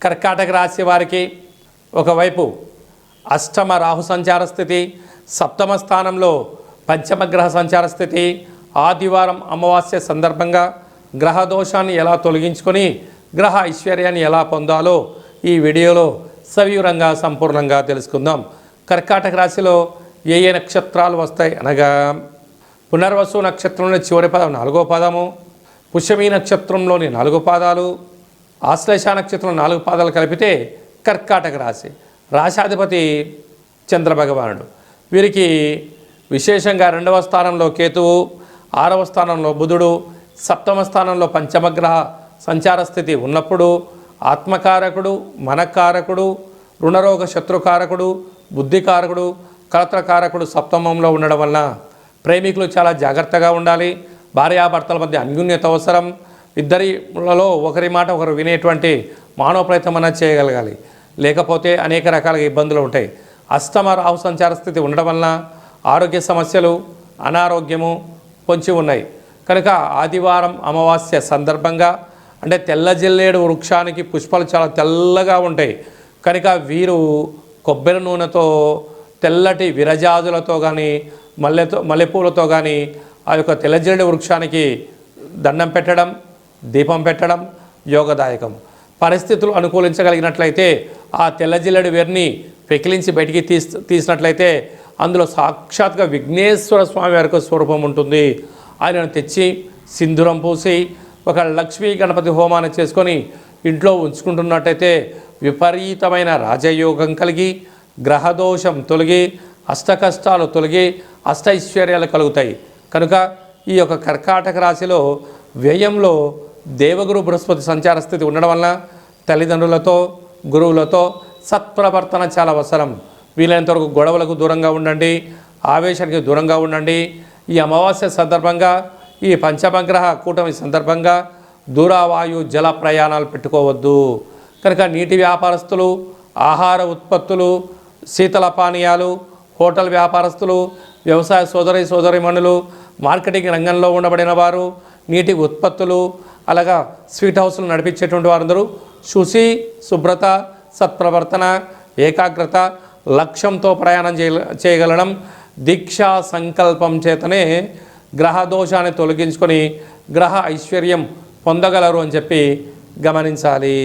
కర్కాటక రాశి వారికి ఒకవైపు అష్టమ రాహు సంచార స్థితి, సప్తమ స్థానంలో పంచమగ్రహ సంచార స్థితి, ఆదివారం అమావాస్య సందర్భంగా గ్రహ దోషాన్ని ఎలా తొలగించుకొని గ్రహ ఐశ్వర్యాన్ని ఎలా పొందాలో ఈ వీడియోలో సవివరంగా సంపూర్ణంగా తెలుసుకుందాం. కర్కాటక రాశిలో ఏ ఏ నక్షత్రాలు వస్తాయి అనగా పునర్వసు నక్షత్రంలోని చివరి పదం 4వ పాదము, పుష్యమీ నక్షత్రంలోని 4 పాదాలు, ఆశ్లేష నక్షత్రం 4 పాదాలు కలిపితే కర్కాటక రాశి. రాశాధిపతి చంద్రభగవానుడు. వీరికి విశేషంగా 2వ స్థానంలో కేతువు, 6వ స్థానంలో బుధుడు, సప్తమ స్థానంలో పంచమగ్రహ సంచార స్థితి ఉన్నప్పుడు ఆత్మకారకుడు, మనకారకుడు, రుణరోగ శత్రుకారకుడు, బుద్ధికారకుడు, కలత్రకారకుడు సప్తమంలో ఉండడం వలన ప్రేమికులు చాలా జాగ్రత్తగా ఉండాలి. భార్యాభర్తల మధ్య అన్యోన్యత అవసరం. ఇద్దరిలో ఒకరి మాట ఒకరు వినేటువంటి మానవ ప్రయత్నం అన్నది చేయగలగాలి, లేకపోతే అనేక రకాల ఇబ్బందులు ఉంటాయి. అష్టమ రాహు సంచార స్థితి ఉండడం వలన ఆరోగ్య సమస్యలు, అనారోగ్యము పొంచి ఉన్నాయి. కనుక ఆదివారం అమావాస్య సందర్భంగా అంటే తెల్ల జిల్లేడు వృక్షానికి పుష్పాలు చాలా తెల్లగా ఉంటాయి కనుక వీరు కొబ్బరి నూనెతో తెల్లటి విరజాజులతో కానీ మల్లెపూలతో కానీ ఆ యొక్క తెల్ల జిల్లేడు వృక్షానికి దండం పెట్టడం, దీపం పెట్టడం యోగదాయకం. పరిస్థితులు అనుకూలించగలిగినట్లయితే ఆ తెల్ల జిల్లేడు వేరుని పెకిలించి బయటికి తీసినట్లయితే అందులో సాక్షాత్గా విఘ్నేశ్వర స్వామి వారికి స్వరూపం ఉంటుంది. ఆయనను తెచ్చి సింధూరం పూసి ఒక లక్ష్మీ గణపతి హోమాన్ని చేసుకొని ఇంట్లో ఉంచుకుంటున్నట్టయితే విపరీతమైన రాజయోగం కలిగి గ్రహదోషం తొలగి అష్టకష్టాలు తొలగి అష్టైశ్వర్యాలు కలుగుతాయి. కనుక ఈ యొక్క కర్కాటక రాశిలో వ్యయంలో దేవగురు బృహస్పతి సంచార స్థితి ఉండడం వలన తల్లిదండ్రులతో, గురువులతో సత్ప్రవర్తన చాలా అవసరం. వీలైనంతవరకు గొడవలకు దూరంగా ఉండండి, ఆవేశానికి దూరంగా ఉండండి. ఈ అమావాస్య సందర్భంగా, ఈ పంచమగ్రహ కూటమి సందర్భంగా దూరవాయు జల ప్రయాణాలు పెట్టుకోవద్దు. కనుక నీటి వ్యాపారస్తులు, ఆహార ఉత్పత్తులు, శీతల పానీయాలు, హోటల్ వ్యాపారస్తులు, వ్యవసాయ సోదరీమణులు, మార్కెటింగ్ రంగంలో ఉండబడిన వారు, నీటి ఉత్పత్తులు, అలాగా స్వీట్ హౌస్లు నడిపించేటువంటి వారందరూ శుచి, శుభ్రత, సత్ప్రవర్తన, ఏకాగ్రత, లక్ష్యంతో ప్రయాణం చేయగలడం, దీక్షా సంకల్పం చేతనే గ్రహ దోషాన్ని తొలగించుకొని గ్రహ ఐశ్వర్యం పొందగలరు అని చెప్పి గమనించాలి.